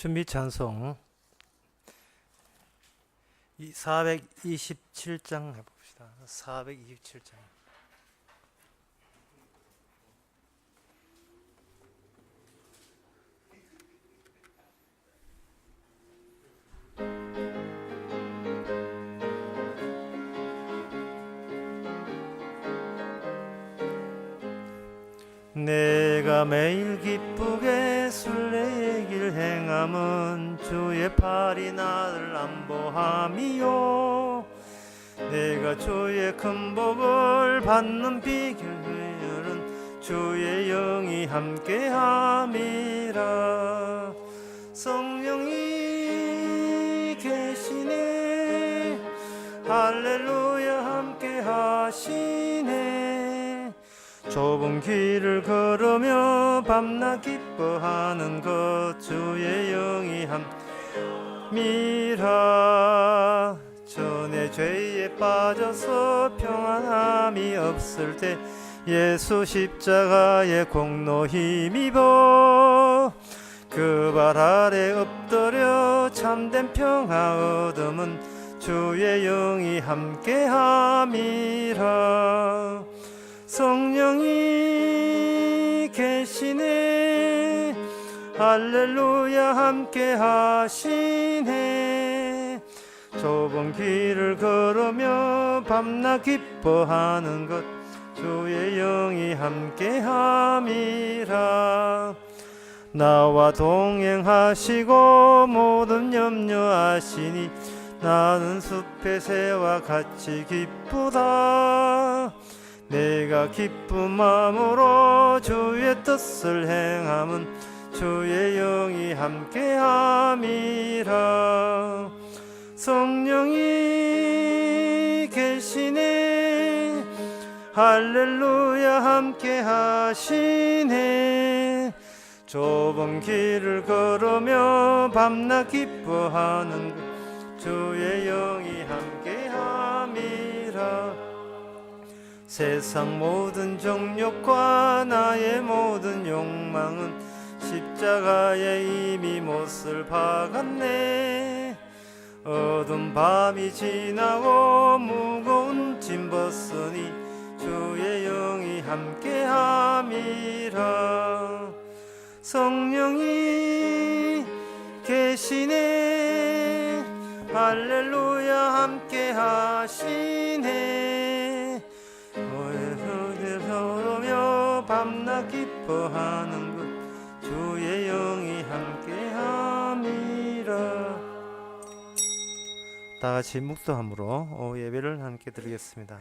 준비 찬송 427장 해봅시다. 427장. 내가 매일 기쁘게 순례의 길 행함은 주의 팔이 나를 안보함이요, 내가 주의 큰 복을 받는 비결은 주의 영이 함께함이라. 성령이 계시네, 할렐루야 함께하시네. 좁은 길을 걸으며 밤낮 기뻐하는 것 주의 영이 함이라. 전에 죄에 빠져서 평안함이 없을 때 예수 십자가의 공로 힘입어 그 발 아래 엎드려 참된 평화 얻음은 주의 영이 함께함이라. 성령이 계시네, 할렐루야 함께하시네. 좁은 길을 걸으며 밤낮 기뻐하는 것 주의 영이 함께함이라. 나와 동행하시고 모든 염려하시니 나는 숲의 새와 같이 기쁘다. 내가 기쁜 마음으로 주의 뜻을 행함은 주의 영이 함께함이라. 성령이 계시네, 할렐루야 함께하시네. 좁은 길을 걸으며 밤낮 기뻐하는 것 주의 영이 함께함이라. 세상 모든 정욕과 나의 모든 욕망은 십자가에 이미 못을 박았네. 어두운 밤이 지나고 무거운 짐 벗으니 주의 영이 함께함이라. 성령이 계시네, 할렐루야 함께하시네. 서로며 밤낮 기뻐하는 것 주의 영이 함께함이라. 다같이 묵도함으로 예배를 함께 드리겠습니다.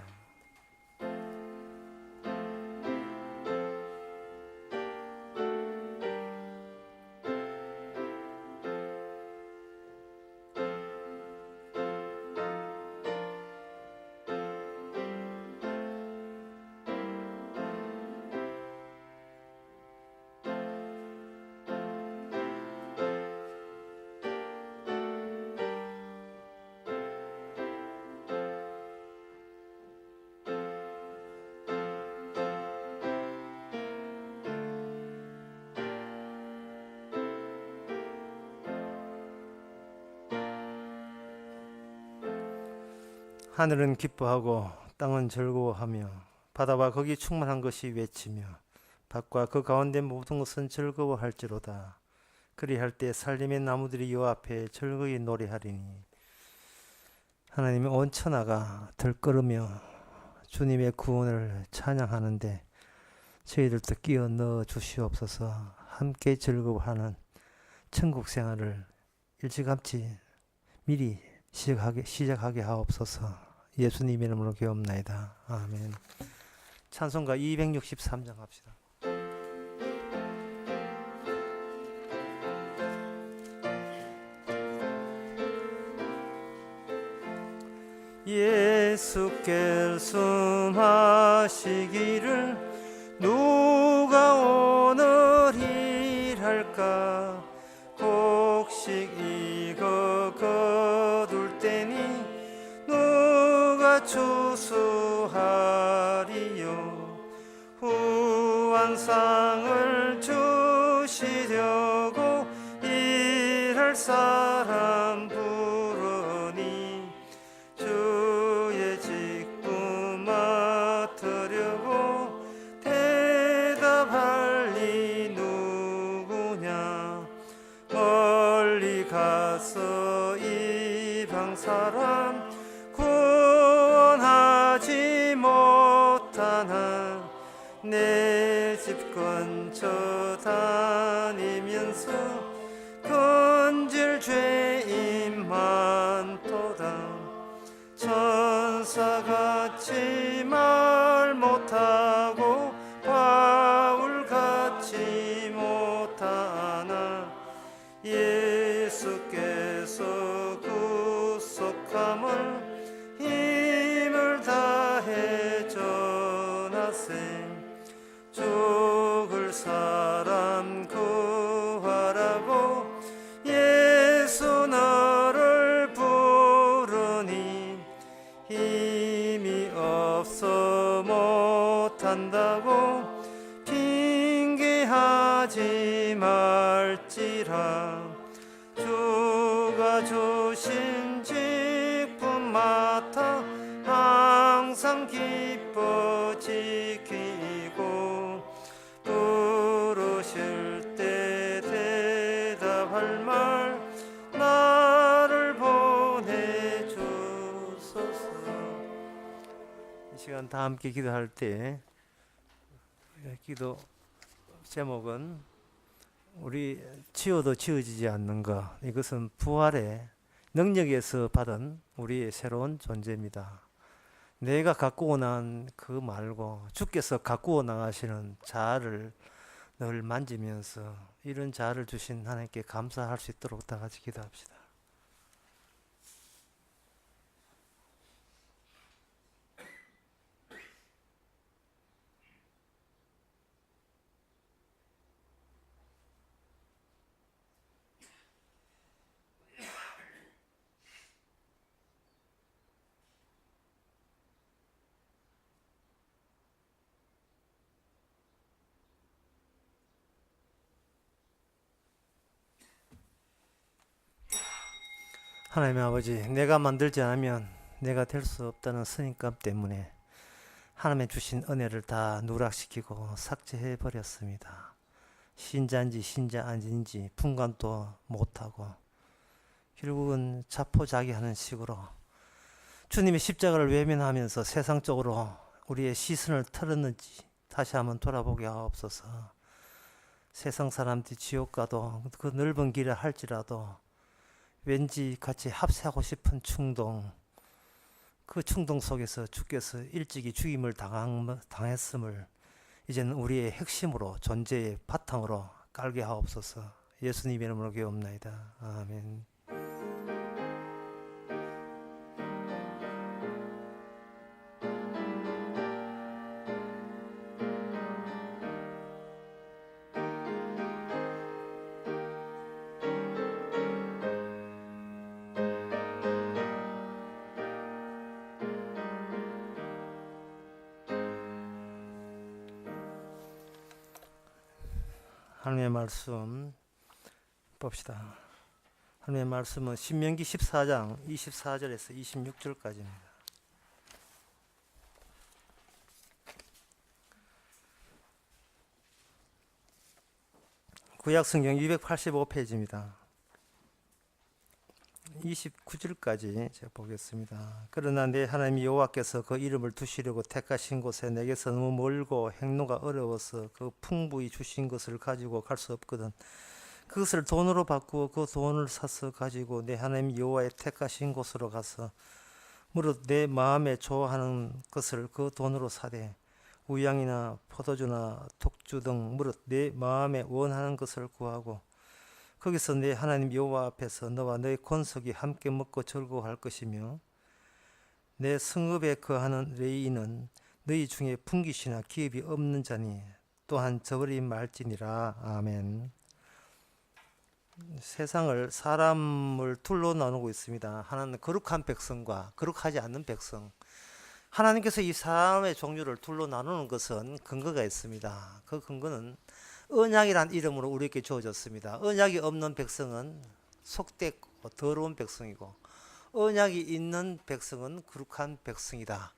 하늘은 기뻐하고 땅은 즐거워하며 바다와 거기 충만한 것이 외치며 밭과 그 가운데 모든 것은 즐거워할지로다. 그리할 때 살림의 나무들이 여호와 앞에 즐거이 노래하리니. 하나님의 온 천하가 들끓으며 주님의 구원을 찬양하는데 저희들도 끼어 넣어 주시옵소서. 함께 즐거워하는 천국 생활을 일찌감치 미리 시작하게 하옵소서. 예수님 이름으로 기옵나이다. 아멘. 찬송가 263장 합시다. 예수께 숨하시기를 누가 오늘 일할까. 곡식 익어 거둘 때니 누가 추수하리요. 후한상을 주시려고 일하시는 사람 부르니 주의 직분 맡으려고 대답할 리 누구냐. 멀리 가서 이방 사람 구원하지 못하나 내 집 근처 다니면서 건질 죄인 많도다. 천사같이 말 못하고 바울같이 못하나 예수께서 구속함을 힘을 다해 전하세. 죽을 사람 구하라고 예수 너를 부르니 힘이 없어 못한다고 핑계하지 말지라. 주가 주신 직분 맡아 항상 기뻐 지키고 부르실 때 대답할 말 나를 보내주소서. 이 시간 다 함께 기도할 때 기도 제목은 우리 지어도 지어지지 않는 것, 이것은 부활의 능력에서 받은 우리의 새로운 존재입니다. 내가 가꾸어 나간 그 말고 주께서 가꾸어 나가시는 자아를 늘 만지면서 이런 자아를 주신 하나님께 감사할 수 있도록 다 같이 기도합시다. 하나님의 아버지, 내가 만들지 않으면 내가 될 수 없다는 선입감 때문에 하나님의 주신 은혜를 다 누락시키고 삭제해 버렸습니다. 신자인지 신자 아닌지 분간도 못하고 결국은 자포자기하는 식으로 주님의 십자가를 외면하면서 세상적으로 우리의 시선을 틀었는지 다시 한번 돌아보게 하옵소서. 세상 사람들이 지옥 가도 그 넓은 길을 할지라도 왠지 같이 합세하고 싶은 충동, 그 충동 속에서 주께서 일찍이 죽임을 당했음을 이제는 우리의 핵심으로, 존재의 바탕으로 깔게 하옵소서. 예수님 이름으로 기도옵나이다. 아멘. 하나님의 말씀 봅시다. 하나님의 말씀은 신명기 14장 24절에서 26절까지입니다. 구약성경 285페이지입니다. 29절까지 제가 보겠습니다. 그러나 내 하나님 여호와께서 그 이름을 두시려고 택하신 곳에 내게서 너무 멀고 행로가 어려워서 그 풍부히 주신 것을 가지고 갈 수 없거든. 그것을 돈으로 바꾸어 그 돈을 사서 가지고 내 하나님 여호와의 택하신 곳으로 가서 무릇 내 마음에 좋아하는 것을 그 돈으로 사되 우양이나 포도주나 독주 등 무릇 내 마음에 원하는 것을 구하고 거기서 내 하나님 여호와 앞에서 너와 너의 권속이 함께 먹고 즐거워할 것이며 내 성읍에 거하는 레위인은 너희 중에 분깃이나 기업이 없는 자니 또한 저버림 말지니라. 아멘. 세상을 사람을 둘로 나누고 있습니다. 하나는 거룩한 백성과 거룩하지 않는 백성. 하나님께서 이 사람의 종류를 둘로 나누는 것은 근거가 있습니다. 그 근거는 언약이란 이름으로 우리에게 주어졌습니다. 언약이 없는 백성은 속되고 더러운 백성이고 언약이 있는 백성은 거룩한 백성이다.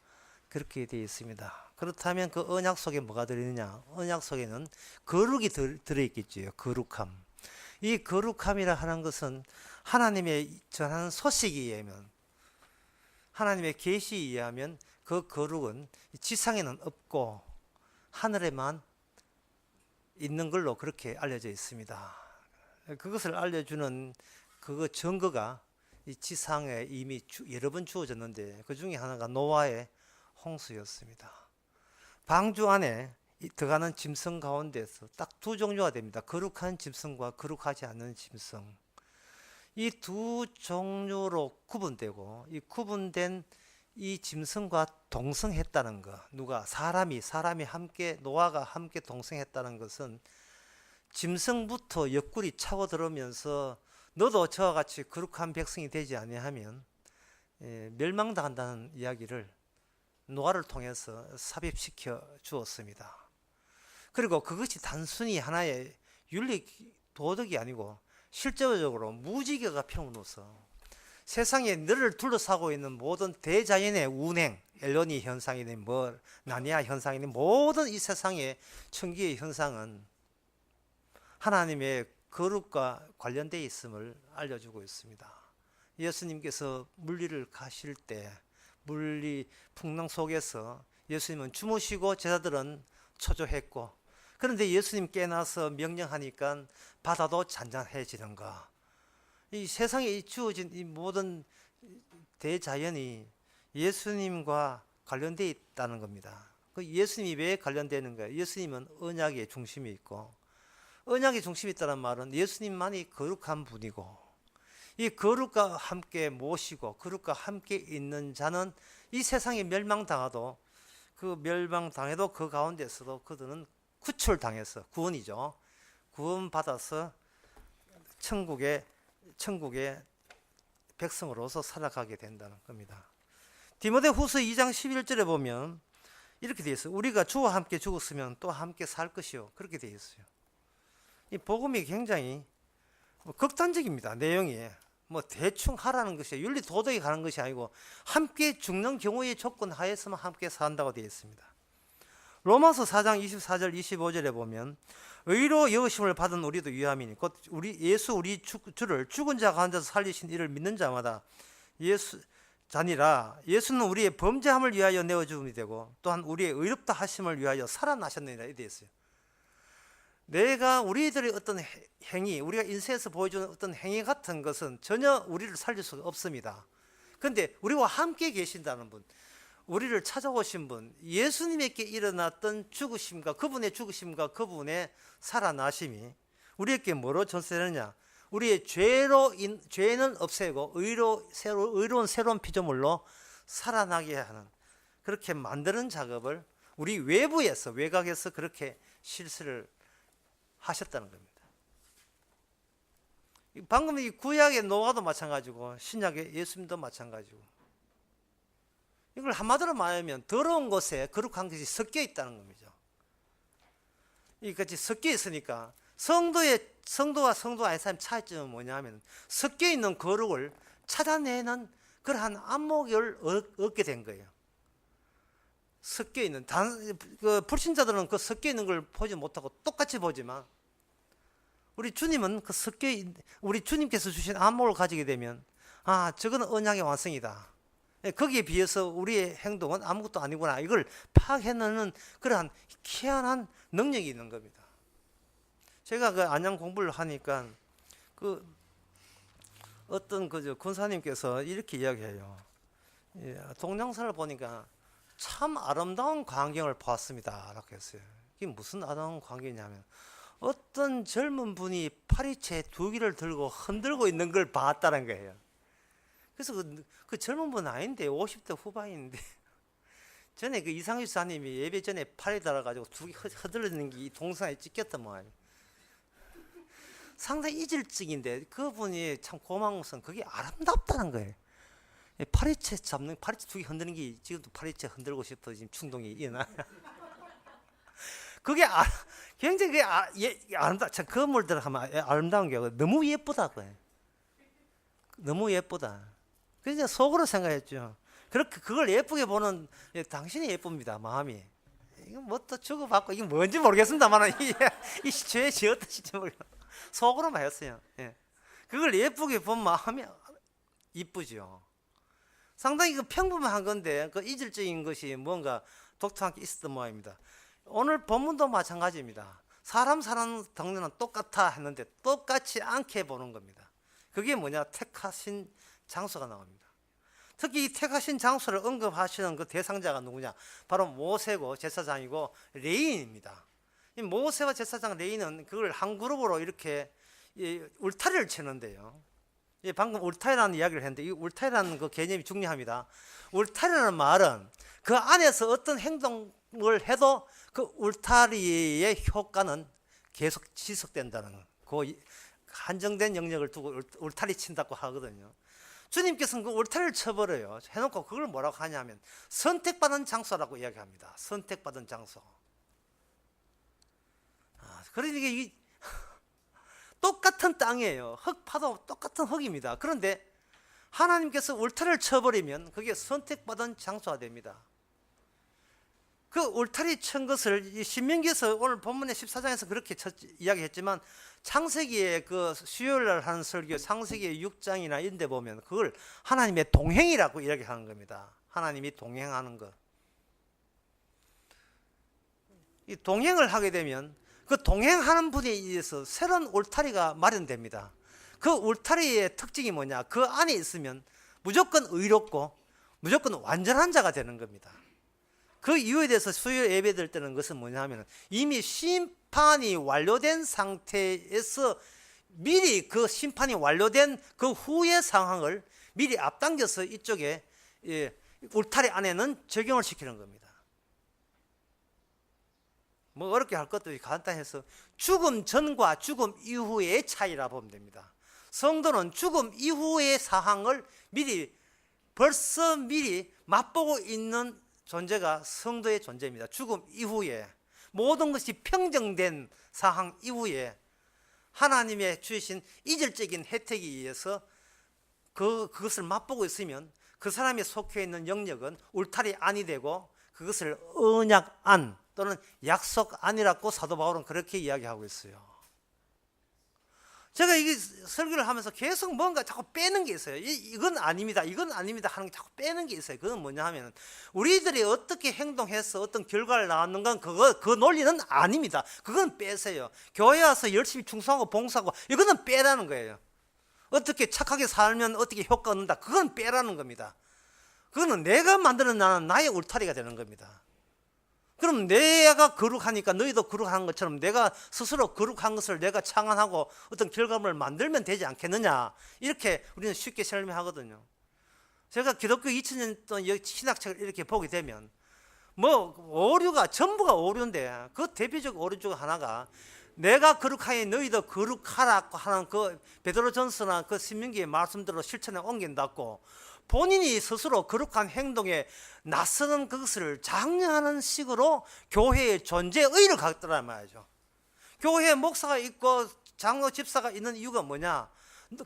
그렇게 되어 있습니다. 그렇다면 그 언약 속에 뭐가 들어있느냐? 언약 속에는 거룩이 들어있겠지요. 거룩함. 이 거룩함이라 하는 것은 하나님의 전하는 소식에 의하면, 하나님의 계시에 의하면 그 거룩은 지상에는 없고 하늘에만 있는 걸로 그렇게 알려져 있습니다. 그것을 알려주는 그 증거가 이 지상에 이미 여러 번 주어졌는데 그 중에 하나가 노아의 홍수였습니다. 방주 안에 들어가는 짐승 가운데서 딱 두 종류가 됩니다. 거룩한 짐승과 거룩하지 않는 짐승. 이 두 종류로 구분되고, 이 구분된 이 짐승과 동성했다는 것, 누가 사람이 함께, 노아가 함께 동성했다는 것은 짐승부터 옆구리 차고 들어오면서 너도 저와 같이 거룩한 백성이 되지 아니하면 멸망당한다는 이야기를 노아를 통해서 삽입시켜 주었습니다. 그리고 그것이 단순히 하나의 윤리 도덕이 아니고 실제적으로 무지개가 피어나서 세상에 너를 둘러싸고 있는 모든 대자연의 운행, 엘니뇨 현상이니 나니아 현상이니 모든 이 세상의 천기의 현상은 하나님의 거룩과 관련되어 있음을 알려주고 있습니다. 예수님께서 물리를 가실 때 물리 풍랑 속에서 예수님은 주무시고 제자들은 초조했고, 그런데 예수님 깨나서 명령하니까 바다도 잔잔해지는 것. 이 세상에 주어진 이 모든 대자연이 예수님과 관련되어 있다는 겁니다. 그 예수님이 왜 관련되는가요? 예수님은 언약의 중심이 있고, 언약의 중심이 있다는 말은 예수님만이 거룩한 분이고, 이 거룩과 함께 모시고 거룩과 함께 있는 자는 이 세상에 멸망당해도 그 가운데서도 그들은 구출당해서, 구원이죠, 구원받아서 천국의 백성으로서 살아가게 된다는 겁니다. 디모데후서 2장 11절에 보면 이렇게 되어 있어요. 우리가 주와 함께 죽었으면 또 함께 살 것이요. 그렇게 되어 있어요. 이 복음이 굉장히 극단적입니다. 내용이 대충 하라는 것이 윤리 도덕이 가는 것이 아니고 함께 죽는 경우의 조건 하에서만 함께 산다고 되어 있습니다. 로마서 4장 24절 25절에 보면 의로 여기심을 받은 우리도 유함이니 곧 우리 주를 죽은 자 가운데서 살리신 이를 믿는 자마다 예수는 우리의 범죄함을 위하여 내어 죽음이 되고 또한 우리의 의롭다 하심을 위하여 살아나셨느니라 이렇게 되어 있어요. 내가 우리들의 어떤 행위, 우리가 인생에서 보여주는 어떤 행위 같은 것은 전혀 우리를 살릴 수가 없습니다. 그런데 우리와 함께 계신다는 분, 우리를 찾아오신 분, 예수님에게 일어났던 죽으심과 그분의 살아나심이 우리에게 뭐로 전세되느냐? 우리의 죄는 없애고 의로운 새로운 피조물로 살아나게 하는, 그렇게 만드는 작업을 우리 외곽에서 그렇게 실수를 하셨다는 겁니다. 방금 이 구약의 노아도 마찬가지고 신약의 예수님도 마찬가지고, 이걸 한마디로 말하면 더러운 것에 거룩한 것이 섞여 있다는 겁니다. 이같이 섞여 있으니까 성도와 성도 아닌 사람의 차이점은 뭐냐면 섞여 있는 거룩을 찾아내는 그러한 안목을 얻게 된 거예요. 섞여 있는 불신자들은 그 섞여 있는 걸 보지 못하고 똑같이 보지만 우리 주님은 우리 주님께서 주신 안목을 가지게 되면 저거는 언약의 완성이다. 거기에 비해서 우리의 행동은 아무것도 아니구나. 이걸 파악해내는 그러한 희한한 능력이 있는 겁니다. 제가 그 안양 공부를 하니까 어떤 권사님께서 이렇게 이야기해요. 동영상을 보니까 참 아름다운 광경을 보았습니다 라고 했어요. 이게 무슨 아름다운 광경이냐면 어떤 젊은 분이 파리채 2개를 들고 흔들고 있는 걸 봤다는 거예요. 그래서 그 젊은 분은 아닌데 50대 후반인데 전에 그 이상규 사님이 예배 전에 팔이 달아가지고 2개 흔들리는 게 이 동영상에 찍혔단 말이에요. 상당히 이질적인데 그분이 참 고마운 것은 그게 아름답다는 거예요. 파리채 2개 흔드는 게 지금도 파리채 흔들고 싶어 지금 충동이 일어나요. 그게 굉장히 아름답. 참 건물들 하면 아름다운 게 너무 예쁘다고요. 너무 예쁘다. 그래서 속으로 생각했죠. 그렇게 그걸 예쁘게 보는 당신이 예쁩니다. 마음이. 이거 뭐 또 주고받고 이게 뭔지 모르겠습니다만 이 죄지 어떠실지 모르겠어요. 속으로만 했어요. 예. 그걸 예쁘게 본 마음이 이쁘죠. 상당히 그 평범한 건데 그 이질적인 것이 뭔가 독특한 게 있었던 모양입니다. 오늘 본문도 마찬가지입니다. 사람 사는 동네는 똑같아 했는데 똑같이 않게 보는 겁니다. 그게 뭐냐? 택하신 장소가 나옵니다. 특히 이 택하신 장소를 언급하시는 그 대상자가 누구냐? 바로 모세고 제사장이고 레인입니다. 이 모세와 제사장 레인은 그걸 한 그룹으로 이렇게 울타리를 치는데요. 방금 울타리라는 이야기를 했는데 이 울타리라는 그 개념이 중요합니다. 울타리라는 말은 그 안에서 어떤 행동을 해도 그 울타리의 효과는 계속 지속된다는 그 한정된 영역을 두고 울타리 친다고 하거든요. 주님께서는 그 울타리를 쳐버려요. 해놓고 그걸 뭐라고 하냐면 선택받은 장소라고 이야기합니다. 선택받은 장소. 그러니까 이 똑같은 땅이에요. 흙 파도 똑같은 흙입니다. 그런데 하나님께서 울타리를 쳐버리면 그게 선택받은 장소가 됩니다. 그 울타리 친 것을 신명기에서 오늘 본문의 14장에서 그렇게 이야기했지만 창세기에 그 수요일날 하는 설교 창세기 6장이나 이런 데 보면 그걸 하나님의 동행이라고 이야기하는 겁니다. 하나님이 동행하는 것. 이 동행을 하게 되면 그 동행하는 분에 의해서 새로운 울타리가 마련됩니다. 그 울타리의 특징이 뭐냐? 그 안에 있으면 무조건 의롭고 무조건 완전한 자가 되는 겁니다. 그 이유에 대해서 수요 예배 드릴 때는 것은 뭐냐 하면 이미 심판이 완료된 상태에서 미리 그 심판이 완료된 그 후의 상황을 미리 앞당겨서 이쪽에 울타리 안에는 적용을 시키는 겁니다. 뭐 어렵게 할 것도 간단해서 죽음 전과 죽음 이후의 차이라 보면 됩니다. 성도는 죽음 이후의 상황을 벌써 미리 맛보고 있는 존재가 성도의 존재입니다. 죽음 이후에 모든 것이 평정된 상황 이후에 하나님의 주신 이질적인 혜택에 의해서 그것을 맛보고 있으면 그 사람이 속해 있는 영역은 울타리 안이 되고 그것을 언약 안 또는 약속 안이라고 사도 바울은 그렇게 이야기하고 있어요. 제가 이 설교를 하면서 계속 뭔가 자꾸 빼는 게 있어요. 이건 아닙니다. 이건 아닙니다 하는 게 자꾸 빼는 게 있어요. 그건 뭐냐 하면 우리들이 어떻게 행동해서 어떤 결과를 낳는 건 그 논리는 아닙니다. 그건 빼세요. 교회 와서 열심히 충성하고 봉사하고 이거는 빼라는 거예요. 어떻게 착하게 살면 어떻게 효과가 얻는다. 그건 빼라는 겁니다. 그거는 내가 만드는 나의 울타리가 되는 겁니다. 그럼 내가 거룩하니까 너희도 거룩한 것처럼 내가 스스로 거룩한 것을 내가 창안하고 어떤 결과물을 만들면 되지 않겠느냐. 이렇게 우리는 쉽게 설명하거든요. 제가 기독교 2000년 동안 신학책을 이렇게 보게 되면 뭐 오류가 전부가 오류인데 그 대표적 오류 중 하나가 내가 거룩하니 너희도 거룩하라고 하는 그 베드로전서나 그 신명기의 말씀대로 실천에 옮긴다고 본인이 스스로 거룩한 행동에 나서는 그것을 장려하는 식으로 교회의 존재의를 갖더란 말이죠. 교회에 목사가 있고 장로 집사가 있는 이유가 뭐냐?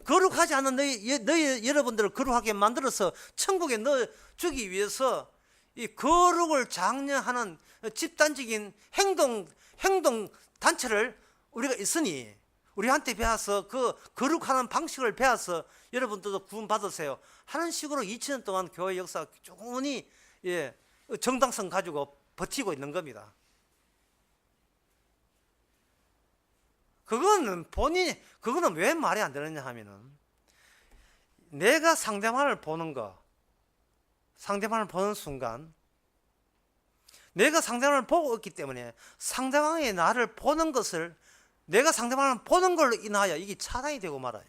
거룩하지 않은 너희 여러분들을 거룩하게 만들어서 천국에 넣어주기 위해서 이 거룩을 장려하는 집단적인 행동 단체를 우리가 있으니 우리한테 배워서 그 거룩하는 방식을 배워서 여러분들도 구원 받으세요 하는 식으로 2000년 동안 교회 역사가 꾸준히 정당성 가지고 버티고 있는 겁니다. 그거는 왜 말이 안 되느냐 하면은 내가 상대방을 보는 순간 내가 상대방을 보고 있기 때문에 상대방이 나를 보는 것을 내가 상대방을 보는 걸로 인하여 이게 차단이 되고 말아요.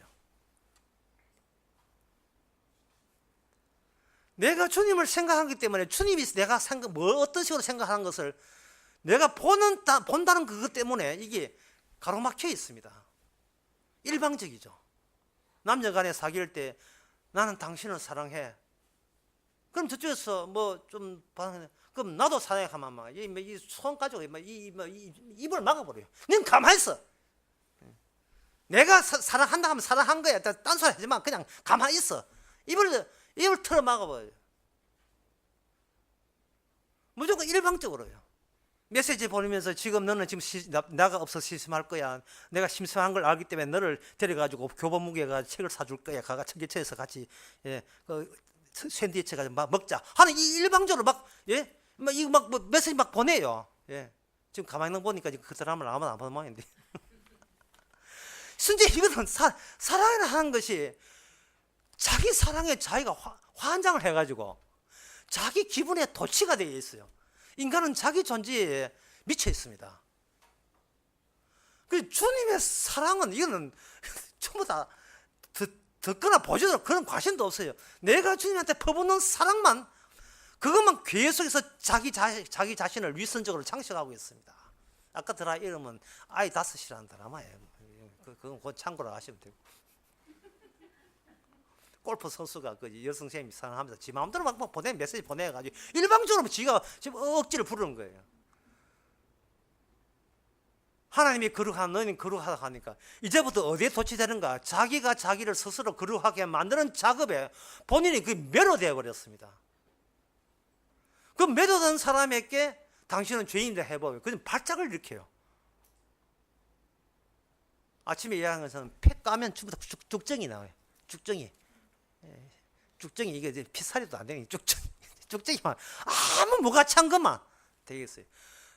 내가 주님을 생각하기 때문에 주님이 내가 어떤 식으로 생각하는 것을 내가 본다는 그것 때문에 이게 가로막혀 있습니다. 일방적이죠. 남녀 간에 사귈 때 나는 당신을 사랑해. 그럼 저쪽에서 그럼 나도 사랑해 하면 이 손 가지고 입을 막아버려요. 넌 가만히 있어. 내가 사랑한다 하면 사랑한 거야. 딴소리 하지 마. 그냥 가만히 있어. 입을 틀어 막아버려. 무조건 일방적으로요. 메시지 보내면서 지금 너는 지금 나가 없어 심심할 거야. 내가 심심한 걸 알기 때문에 너를 데려가지고 교보문고에 책을 사줄 거야. 가가 청계천에서 같이 그 샌드위치 가지고 막 먹자 하는 이 일방적으로 막 메시지 막 보내요. 지금 가만히 있는 거 보니까 그 사람을 아무나 안 보는 모양인데. 순재 이거는 사랑을 하는 것이 자기 사랑에 자기가 환장을 해가지고 자기 기분에 도취가 되어 있어요. 인간은 자기 존재에 미쳐 있습니다. 그 주님의 사랑은 이거는 전부 다 듣거나 보지도 그런 관심도 없어요. 내가 주님한테 퍼붓는 사랑만 그것만 계속해서 자기 자신을 위선적으로 장식하고 있습니다. 아까 드라 이름은 아이 다섯이라는 드라마예요. 그건 곧 참고로 아시면 되고. 골프 선수가 그 여성 선생님이 사랑하면서 지 마음대로 막 메시지 보내가지고 일방적으로 지가 지금 억지를 부르는 거예요. 하나님이 거룩한 너희는 거룩하다 하니까 이제부터 어디에 도취되는가? 자기가 자기를 스스로 거룩하게 만드는 작업에 본인이 그 매료되어 버렸습니다. 그 매료된 사람에게 당신은 죄인이라 해보면 그냥 발작을 일으켜요. 아침에 이야기한 것은 폐 까면 전부 다 죽정이 나와요. 죽정이 이게 피살이도 안 되는 죽정이만 아무 뭐가 찬 것만 되겠어요.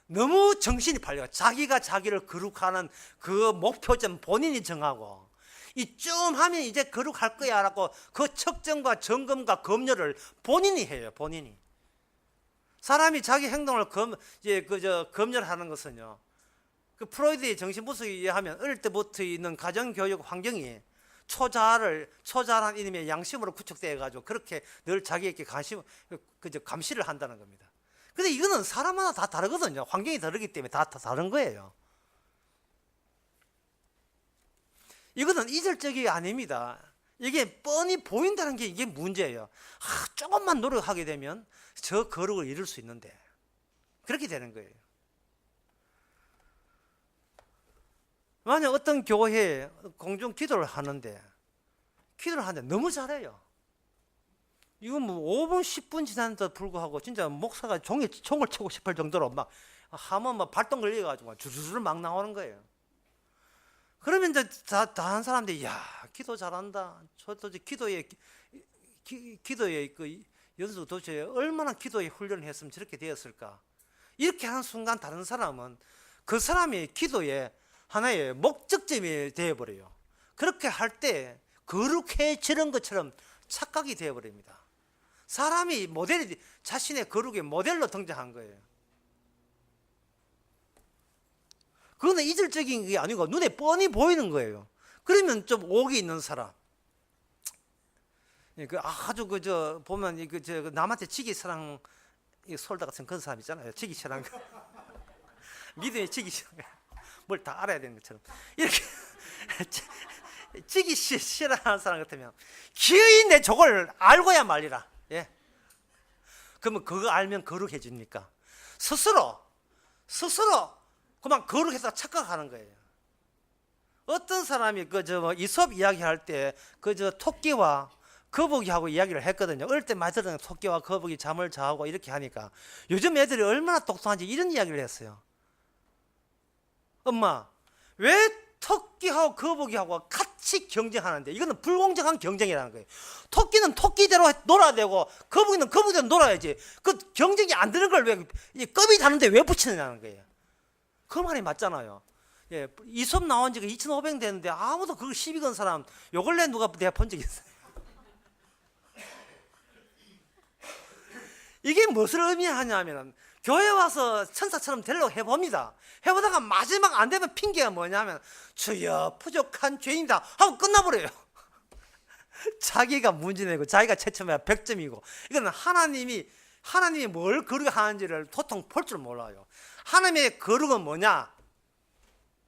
너무 정신이 팔려. 자기가 자기를 거룩하는 그 목표점 본인이 정하고 이쯤 하면 이제 거룩할 거야라고 그 측정과 점검과 검열을 본인이 해요. 본인이. 사람이 자기 행동을 검열하는 것은요. 그 프로이드의 정신분석에 의하면 어릴 때부터 있는 가정교육 환경이 초자란 이름의 양심으로 구축되어 가지고 그렇게 늘 자기에게 감시를 한다는 겁니다. 근데 이거는 사람마다 다 다르거든요. 환경이 다르기 때문에 다 다른 거예요. 이거는 이질적이 아닙니다. 이게 뻔히 보인다는 게 이게 문제예요. 조금만 노력하게 되면 저 거룩을 이룰 수 있는데 그렇게 되는 거예요. 만약 어떤 교회에 공중 기도를 하는데 너무 잘해요. 이건 뭐 5분 10분 지났는데도 불구하고 진짜 목사가 총을 치고 싶을 정도로 막 하면 막 발동 걸려가지고 주르르 막 나오는 거예요. 그러면 이제 다른 사람들이 야 기도 잘한다. 저도 기도에 그 연수 도대체 얼마나 기도에 훈련을 했으면 저렇게 되었을까. 이렇게 하는 순간 다른 사람은 그 사람의 기도에 하나의 목적점이 되어버려요. 그렇게 할 때 거룩해지는 것처럼 착각이 되어버립니다. 사람이 자신의 거룩의 모델로 등장한 거예요. 그거는 이질적인 게 아니고 눈에 뻔히 보이는 거예요. 그러면 좀 옥이 있는 사람, 아주 보면 남한테 지기 사랑 솔다 같은 그런 사람 있잖아요. 지기 사랑, 믿음의 지기 사랑, 뭘 다 알아야 되는 것처럼 이렇게 지기 싫어하는 사람 같으면 기어이 내 저걸 알고야 말리라. 그러면 그거 알면 거룩해집니까? 스스로 그만 거룩해서 착각하는 거예요. 어떤 사람이 이솝 이야기할 때 토끼와 거북이하고 이야기를 했거든요. 어릴 때 많이 들었는데 토끼와 거북이 잠을 자고 이렇게 하니까 요즘 애들이 얼마나 똑똑한지 이런 이야기를 했어요. 엄마, 왜 토끼하고 거북이하고 같이 경쟁하는데 이거는 불공정한 경쟁이라는 거예요. 토끼는 토끼대로 놀아야 되고 거북이는 거북이대로 놀아야지. 그 경쟁이 안 되는 걸 왜 껍이 다는데 왜 붙이느냐는 거예요. 그 말이 맞잖아요. 이솝 나온 지가 2500년 됐는데 아무도 그걸 시비 건 사람 요 근래 누가 내가 본 적이 있어요. 이게 무엇을 의미하냐면 교회 와서 천사처럼 되려고 해봅니다. 해보다가 마지막 안 되면 핑계가 뭐냐면 주여 부족한 죄인이다 하고 끝나버려요. 자기가 문제내고 자기가 채점해야 100점이고 이거는 하나님이 뭘 거룩하는지를 도통 볼 줄 몰라요. 하나님의 거룩은 뭐냐?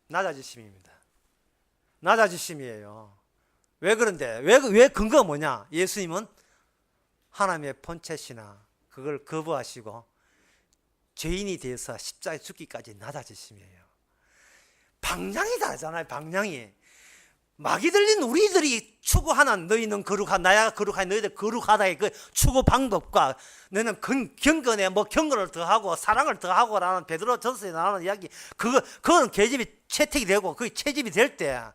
낮아지심입니다. 낮아지심이에요. 왜 그런데? 왜 근거가 뭐냐? 예수님은 하나님의 본체시나 그걸 거부하시고 죄인이 되어서 십자가에 죽기까지 낮아지심이에요. 방향이 다르잖아요. 방향이 마귀 들린 우리들이 추구하는 너희는 거룩하 나야 거룩하니 너희들 거룩하다의 그 추구 방법과 너는 경건에 뭐 경건을 더하고 사랑을 더하고라는 베드로 전서에 나오는 이야기 그건 계집이 채택이 되고 그 채집이 될 때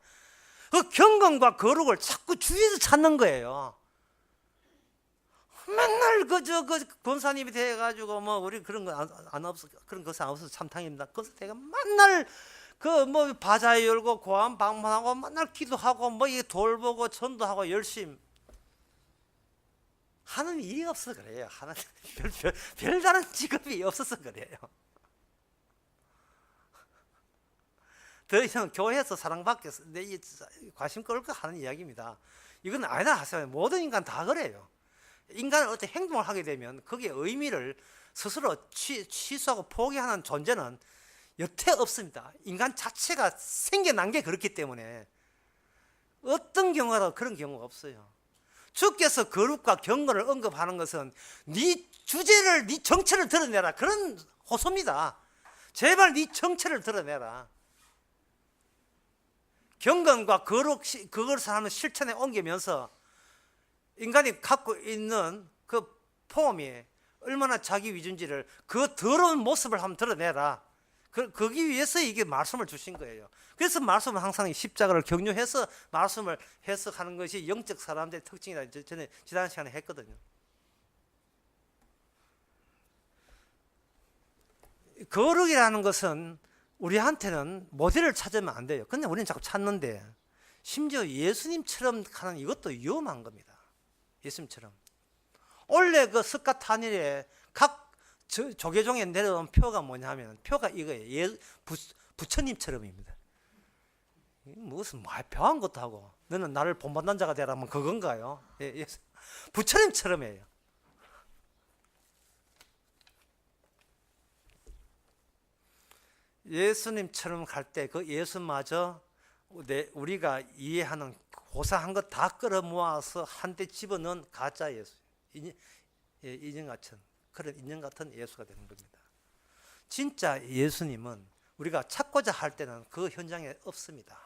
그 경건과 거룩을 자꾸 주위에서 찾는 거예요. 맨날 그 권사님이 돼가지고 뭐 우리 그런 거 안 없어 그런 것은 안 없어서 참탕입니다. 그래서 내가 맨날 그 뭐 바자 열고 고함 방문하고 맨날 기도하고 뭐 이게 돌보고 전도하고 열심히 하는 일이 없어 그래요. 하는 별다른 직업이 없어서 그래요. 더 이상 교회에서 사랑받게 내 관심 끌고 하는 이야기입니다. 이건 아니다 하세요. 모든 인간 다 그래요. 인간은 어떤 행동을 하게 되면 거기에 의미를 스스로 취소하고 포기하는 존재는 여태 없습니다. 인간 자체가 생겨난 게 그렇기 때문에 어떤 경우라도 그런 경우가 없어요. 주께서 거룩과 경건을 언급하는 것은 네 주제를, 네 정체를 드러내라 그런 호소입니다. 제발 네 정체를 드러내라. 경건과 그걸 사람은 실천에 옮기면서 인간이 갖고 있는 그 폼이 얼마나 자기 위주인지를 그 더러운 모습을 한번 드러내라. 거기 위해서 이게 말씀을 주신 거예요. 그래서 말씀은 항상 십자가를 경유해서 말씀을 해석하는 것이 영적 사람들의 특징이다. 전에 지난 시간에 했거든요. 거룩이라는 것은 우리한테는 모델을 찾으면 안 돼요. 근데 우리는 자꾸 찾는데 심지어 예수님처럼 하는 이것도 위험한 겁니다. 예수님처럼. 원래 그 스카타닐에 각 조계종에 내려온 표가 뭐냐면 표가 이거예요. 부처님처럼입니다. 무슨 묘한 것도 하고 너는 나를 본받는 자가 되라면 그건가요? 부처님처럼이에요. 예수님처럼 갈 때 그 예수마저 우리가 이해하는 고사한 것 다 끌어모아서 한데 집어넣은 가짜 예수, 인형 같은 그런 인형 같은 예수가 되는 겁니다. 진짜 예수님은 우리가 찾고자 할 때는 그 현장에 없습니다.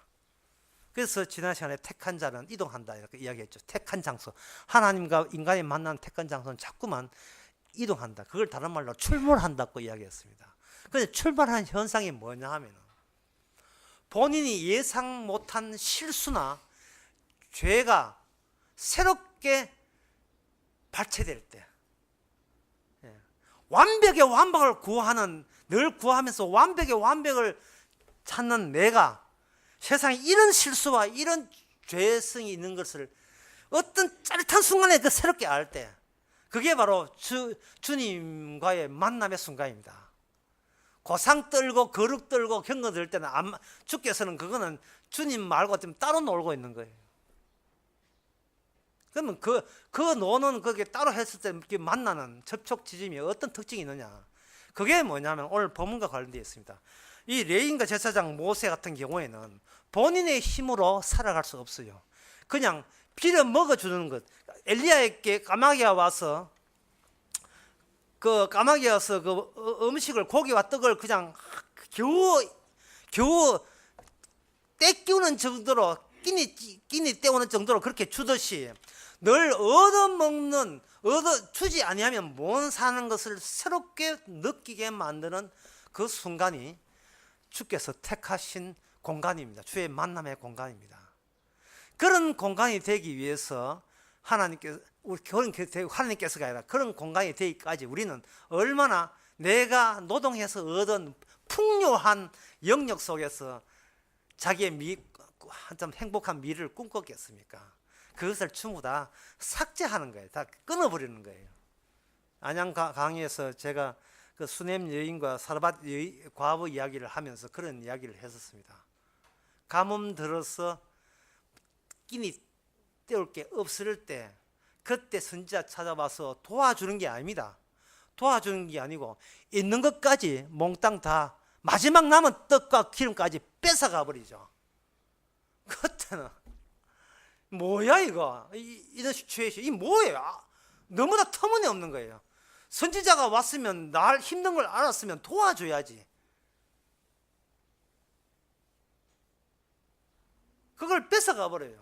그래서 지난 시간에 택한 자는 이동한다 이렇게 이야기했죠. 택한 장소, 하나님과 인간이 만난 택한 장소는 자꾸만 이동한다. 그걸 다른 말로 출몰한다고 이야기했습니다. 그런데 출발하는 현상이 뭐냐 하면 본인이 예상 못한 실수나 죄가 새롭게 발체될 때 완벽의 완벽을 구하는 늘 구하면서 완벽의 완벽을 찾는 내가 세상에 이런 실수와 이런 죄성이 있는 것을 어떤 짜릿한 순간에 그 새롭게 알 때 그게 바로 주님과의 만남의 순간입니다. 고상 떨고 거룩 떨고 경건 들 때는 주께서는 그거는 주님 말고 좀 따로 놀고 있는 거예요. 그러면 그 노는 그게 따로 했을 때 만나는 접촉 지점이 어떤 특징이 있느냐? 그게 뭐냐면 오늘 본문과 관련되어 있습니다. 이 레위인과 제사장 모세 같은 경우에는 본인의 힘으로 살아갈 수 없어요. 그냥 빌어 먹어주는 것. 엘리야에게 까마귀가 와서 그 음식을 고기와 떡을 그냥 겨우 떼끼우는 정도로 끼니 때우는 정도로 그렇게 주듯이 늘 주지 아니하면 못 사는 것을 새롭게 느끼게 만드는 그 순간이 주께서 택하신 공간입니다. 주의 만남의 공간입니다. 그런 공간이 되기 위해서 하나님께서가 아니라 그런 공간이 되기까지 우리는 얼마나 내가 노동해서 얻은 풍요한 영역 속에서 자기의 한참 행복한 미래를 꿈꿨겠습니까? 그것을 전부 다 삭제하는 거예요. 다 끊어버리는 거예요. 안양 강의에서 제가 그 수넴 여인과 사르밧 과부 이야기를 하면서 그런 이야기를 했었습니다. 가뭄 들어서 끼니 때울 게 없을 때 그때 선지자 찾아와서 도와주는 게 아닙니다. 도와주는 게 아니고 있는 것까지 몽땅 다 마지막 남은 떡과 기름까지 뺏어가 버리죠. 그때는 뭐야 이거 이런 시츄에이션 이 뭐예요? 너무나 터무니없는 거예요. 선지자가 왔으면 날 힘든 걸 알았으면 도와줘야지. 그걸 뺏어가 버려요.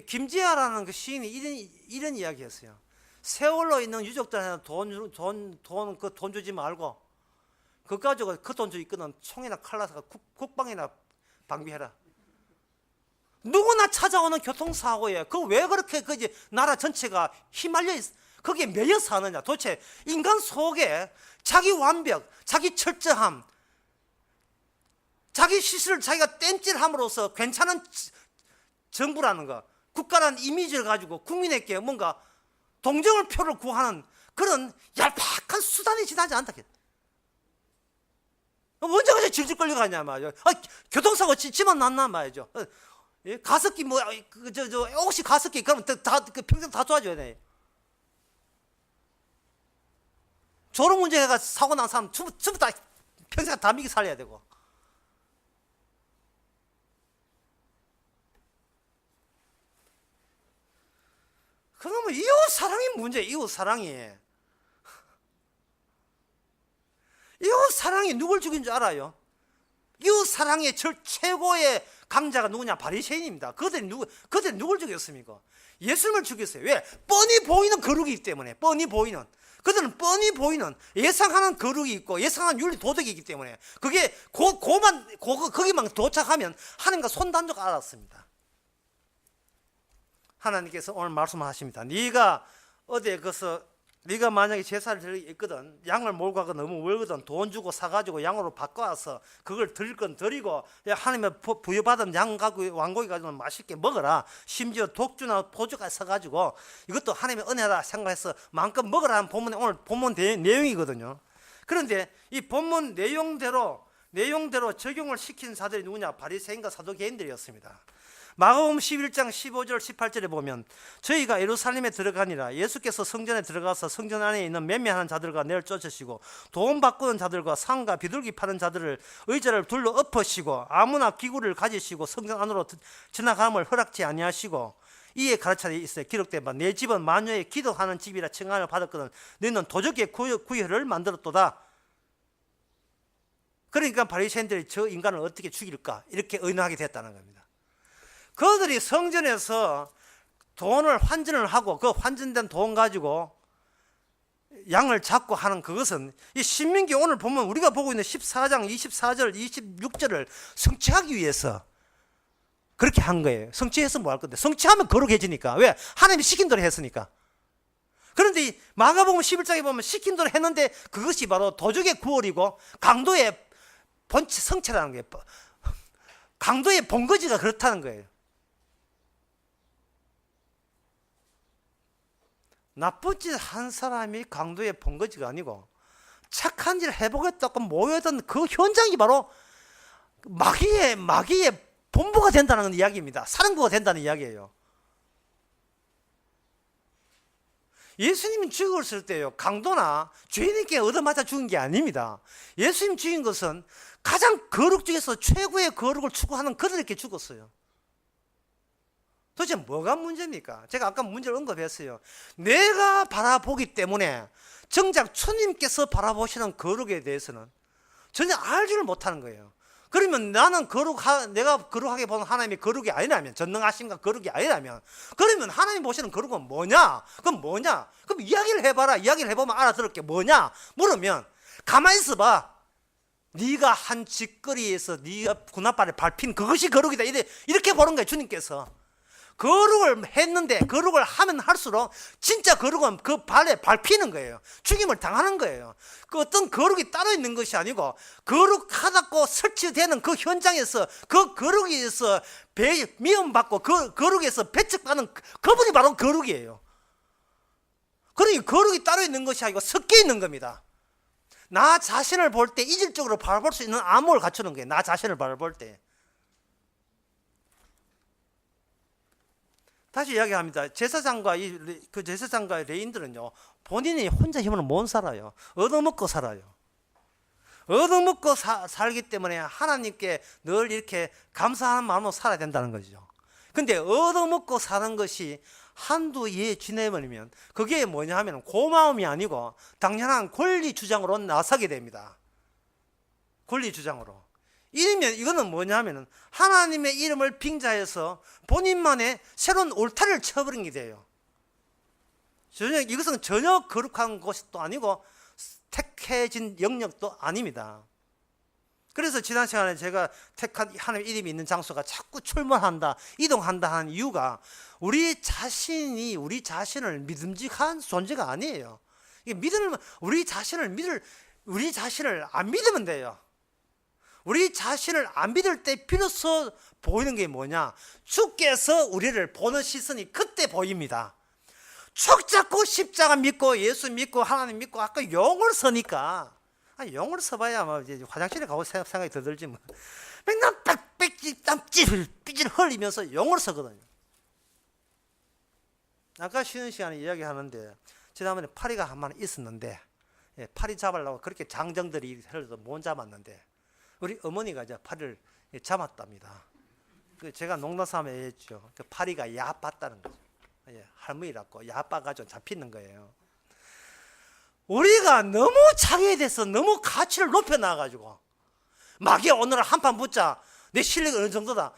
김지아라는 그 시인이 이런 이야기했어요. 세월로 있는 유족들한테 돈 주지 말고 그거 가지고 그 돈 주고 있거든 총이나 칼 나서 국방이나 방비해라. 누구나 찾아오는 교통사고에 그 왜 그렇게 그 이제 나라 전체가 휘말려 거기에 매여 사느냐. 도대체 인간 속에 자기 완벽, 자기 철저함, 자기 시술을 자기가 땜질함으로써 괜찮은 정부라는 거, 국가라는 이미지를 가지고 국민에게 뭔가 동정을 표를 구하는 그런 얄팍한 수단이 지나지 않다. 언제까지 질질 끌려가냐 말이죠. 교통사고 치면 났나 말이죠. 가습기 혹시 가습기 그러면 다 평생 다 도와줘야 돼. 졸음 문제가 사고 난 사람 전부 다 평생 다 미기 살려야 되고. 그러면 이웃 사랑이 문제. 이웃 사랑이 누굴 죽인 줄 알아요? 이웃 사랑의 최고의 강자가 누구냐? 바리새인입니다. 그들이 누굴 죽였습니까? 예수님을 죽였어요. 왜? 뻔히 보이는 거룩이기 때문에. 뻔히 보이는. 그들은 뻔히 보이는 예상하는 거룩이 있고 예상하는 윤리 도덕이 있기 때문에 그게 거기만 도착하면 하나님과 손단조가 알았습니다. 하나님께서 오늘 말씀하십니다. 네가 어디에 가서 네가 만약에 제사를 드리고 있거든, 양을 몰고 가고 너무 멀거든, 돈 주고 사가지고 양으로 바꿔와서 그걸 드릴 건 드리고 하나님의 부여받은 양 가지고 왕고기 가지고 맛있게 먹어라. 심지어 독주나 포주까지 사가지고 이것도 하나님의 은혜다 생각해서 마음껏 먹으라는 본문의 오늘 본문 내용이거든요. 그런데 이 본문 내용대로 적용을 시킨 자들이 누구냐? 바리새인과 사두개인들이었습니다. 마가복음 11장 15절 18절에 보면 저희가 예루살렘에 들어가니라 예수께서 성전에 들어가서 성전 안에 있는 매매하는 자들과 내를 쫓으시고 돈 바꾸는 자들과 상가 비둘기 파는 자들을 의자를 둘러 엎으시고 아무나 기구를 가지시고 성전 안으로 지나감을 허락지 아니하시고 이에 가르쳐 있어요. 기록된 바 내 집은 만유의 기도하는 집이라 칭함을 받았거든 너희는 도적의 구혈을 만들었도다. 그러니까 바리새인들이 저 인간을 어떻게 죽일까 이렇게 의논하게 됐다는 겁니다. 그들이 성전에서 돈을 환전을 하고 그 환전된 돈 가지고 양을 잡고 하는 그것은 이 신명기 오늘 보면 우리가 보고 있는 14장 24절 26절을 성취하기 위해서 그렇게 한 거예요. 성취해서 뭐 할 건데? 성취하면 거룩해지니까. 왜? 하나님이 시킨 대로 했으니까. 그런데 이 마가복음 11장에 보면 시킨 대로 했는데 그것이 바로 도적의 구월이고 강도의 성체라는 거예요. 강도의 본거지가 그렇다는 거예요. 나쁜 짓 한 사람이 강도의 본거지가 아니고 착한 짓을 해보겠다고 모여든 그 현장이 바로 마귀의 본부가 된다는 이야기입니다. 사령부가 된다는 이야기예요. 예수님이 죽었을 때요, 강도나 죄인에게 얻어맞아 죽은 게 아닙니다. 예수님 죽인 것은 가장 거룩 중에서 최고의 거룩을 추구하는 그들에게 죽었어요. 도대체 뭐가 문제입니까? 제가 아까 문제를 언급했어요. 내가 바라보기 때문에 정작 주님께서 바라보시는 거룩에 대해서는 전혀 알지를 못하는 거예요. 그러면 나는 내가 거룩하게 보는 하나님이 거룩이 아니라면, 전능하신가 거룩이 아니라면, 그러면 하나님 보시는 거룩은 뭐냐? 그럼 뭐냐? 그럼 이야기를 해봐라. 이야기를 해보면 알아들을 게 뭐냐? 물으면 가만히 있어봐. 네가 한 짓거리에서 네가 군홧발에 밟힌 그것이 거룩이다. 이렇게 보는 거예요. 주님께서. 거룩을 했는데 거룩을 하면 할수록 진짜 거룩은 그 발에 밟히는 거예요. 죽임을 당하는 거예요. 그 어떤 거룩이 따로 있는 것이 아니고 거룩하다고 설치되는 그 현장에서 그 거룩에서 미움받고 그 거룩에서 배척받는 그분이 바로 거룩이에요. 그러니 거룩이 따로 있는 것이 아니고 섞여 있는 겁니다. 나 자신을 볼 때 이질적으로 바라볼 수 있는 암호를 갖추는 거예요. 나 자신을 바라볼 때. 다시 이야기합니다. 제사장과 레인들은요, 본인이 혼자 힘으로 못 살아요. 얻어먹고 살아요. 얻어먹고 살기 때문에 하나님께 늘 이렇게 감사하는 마음으로 살아야 된다는 거죠. 근데 얻어먹고 사는 것이 한두 해 지내버리면 그게 뭐냐 하면 고마움이 아니고 당연한 권리 주장으로 나서게 됩니다. 권리 주장으로. 이러면 이거는 뭐냐면은 하나님의 이름을 빙자해서 본인만의 새로운 울타리를 쳐버린 게 돼요. 이것은 전혀 거룩한 것도 아니고 택해진 영역도 아닙니다. 그래서 지난 시간에 제가 택한 하나님 이름이 있는 장소가 자꾸 출몰한다, 이동한다 하는 이유가 우리 자신을 믿음직한 존재가 아니에요. 우리 자신을 안 믿으면 돼요. 우리 자신을 안 믿을 때 비로소 보이는 게 뭐냐? 주께서 우리를 보는 시선이 그때 보입니다. 촉 잡고 십자가 믿고 예수 믿고 하나님 믿고 아까 용을 서니까 용을 서봐야 뭐 이제 화장실에 가고 생각이 더 들지 뭐. 맨날 삐질 흘리면서 용을 서거든요. 아까 쉬는 시간에 이야기하는데 지난번에 파리가 한 마리 있었는데 파리 잡으려고 그렇게 장정들이 흘러도 못 잡았는데 우리 어머니가 이제 파리를 잡았답니다. 제가 농담삼아 얘기했죠. 그 파리가 야빴다는 거죠. 할머니라고 야빠가지고 잡히는 거예요. 우리가 너무 자기에 대해서 너무 가치를 높여놔가지고 마귀야 오늘 한판 붙자 내 실력이 어느 정도다.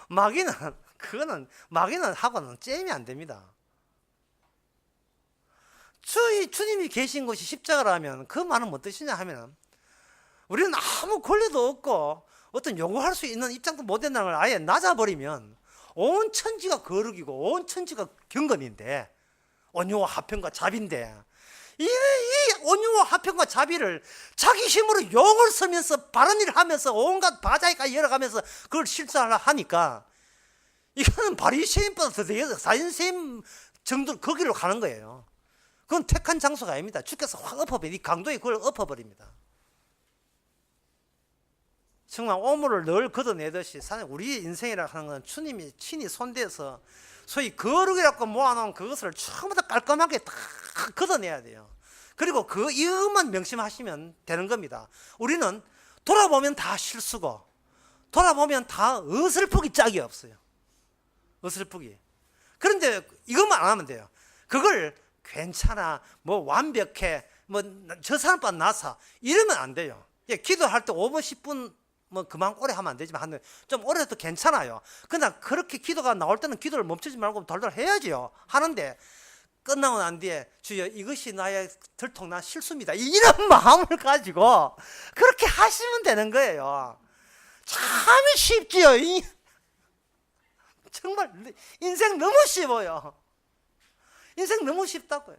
마귀는 하고는 잼이 안 됩니다. 주님이 계신 곳이 십자가라면 그 말은 뭐 뜻이냐 하면 우리는 아무 권리도 없고 어떤 요구할 수 있는 입장도 못 된다는 걸 아예 낮아버리면 온 천지가 거룩이고 온 천지가 경건인데 온유와 화평과 자비인데 이 온유와 화평과 자비를 자기 힘으로 용을 쓰면서 바른 일을 하면서 온갖 바자기까지 열어가면서 그걸 실천하려 하니까 이거는 바리새인보다 더 사인새인 정도 거기로 가는 거예요. 그건 택한 장소가 아닙니다. 주께서 확 엎어버려 이 강도에 그걸 엎어버립니다. 정말 오물을 늘 걷어내듯이 우리 인생이라 하는 건 주님이 친히 손대서 소위 거룩이라고 모아놓은 그것을 처음부터 깔끔하게 다 걷어내야 돼요. 그리고 이것만 명심하시면 되는 겁니다. 우리는 돌아보면 다 실수고 돌아보면 다 어설프기 짝이 없어요. 어설프기. 그런데 이것만 안 하면 돼요. 그걸 괜찮아, 뭐 완벽해, 뭐 저 사람보다 나서 이러면 안 돼요. 기도할 때 5분 10분 뭐 그만 오래 하면 안 되지만 좀 오래 해도 괜찮아요. 그러나 그렇게 기도가 나올 때는 기도를 멈추지 말고 달달 해야지요. 하는데 끝나고 난 뒤에 주여 이것이 나의 들통난 실수입니다. 이런 마음을 가지고 그렇게 하시면 되는 거예요. 참 쉽지요. 정말 인생 너무 쉽어요. 인생 너무 쉽다고요.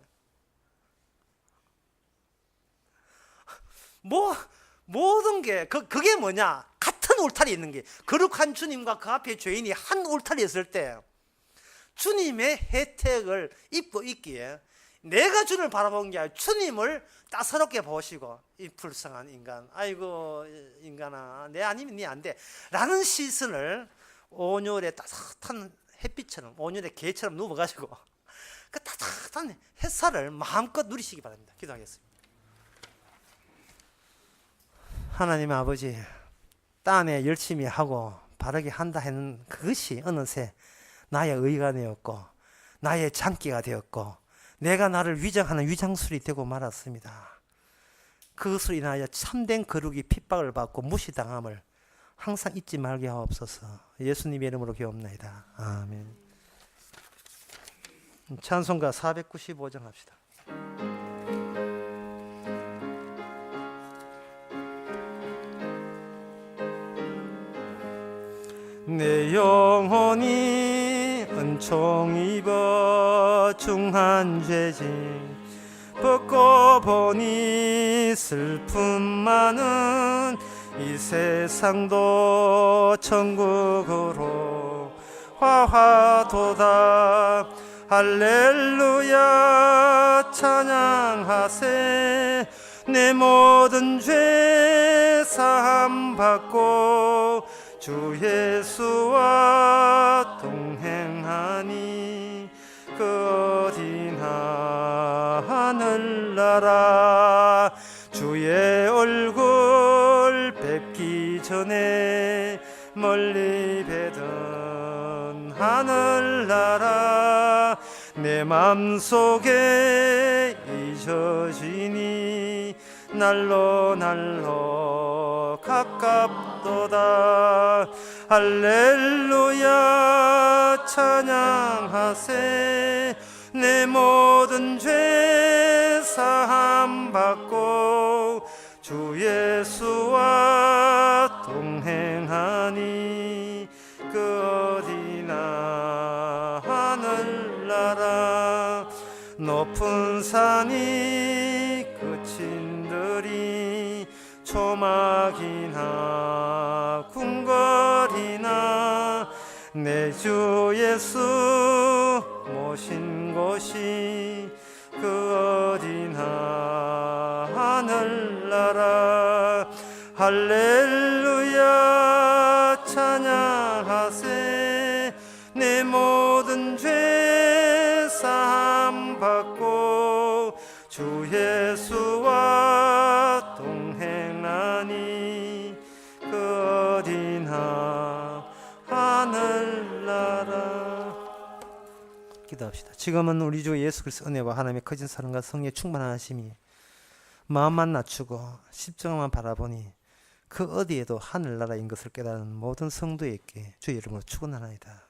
모든 게 그게 뭐냐? 같은 울타리 있는 게 거룩한 주님과 그 앞에 죄인이 한 울타리에 있을 때 주님의 혜택을 입고 있기에 내가 주님을 바라보는 게 아니라 주님을 따사롭게 보시고 이 불쌍한 인간, 아이고 인간아 내 아니면 네 안 돼 라는 시선을 온열의 따뜻한 햇빛처럼 온열의 개처럼 누워가지고 그 따뜻한 햇살을 마음껏 누리시기 바랍니다. 기도하겠습니다. 하나님 아버지, 딴에 열심히 하고 바르게 한다 하는 그것이 어느새 나의 의가 되었고 나의 장기가 되었고 내가 나를 위장하는 위장술이 되고 말았습니다. 그것으로 인하여 참된 거룩이 핍박을 받고 무시당함을 항상 잊지 말게 하옵소서. 예수님의 이름으로 기도합나이다. 아멘. 찬송가 495장 합시다. 내 영혼이 은총 입어 중한 죄짐 벗고 보니 슬픔 많은 이 세상도 천국으로 화화도다. 할렐루야 찬양하세. 내 모든 죄 사함 받고 주 예수와 동행하니 그 어디나 하늘나라. 주의 얼굴 뵙기 전에 멀리 뵈던 하늘나라. 내 맘속에 잊어지니 날로 날로 가깝도다. 할렐루야 찬양하세. 내 모든 죄 사함 받고 주 예수와 동행하니 그 어디나 하늘나라 높은 산이 그친들이 초막이나 궁궐이나 내 주 예수 모신 곳이 그 어디나 하늘나라. 할렐루야 찬양하세. 내 모든 죄 사함 받고 주 예수와 동행하니 그 어디나 하늘나라. 기도합시다. 지금은 우리 주 예수 그리스도 은혜와 하나님의 커진 사랑과 성령의 충만하심이 마음만 낮추고 십자가만 바라보니 그 어디에도 하늘나라인 것을 깨닫는 모든 성도에게 주의 이름으로 축원하나이다.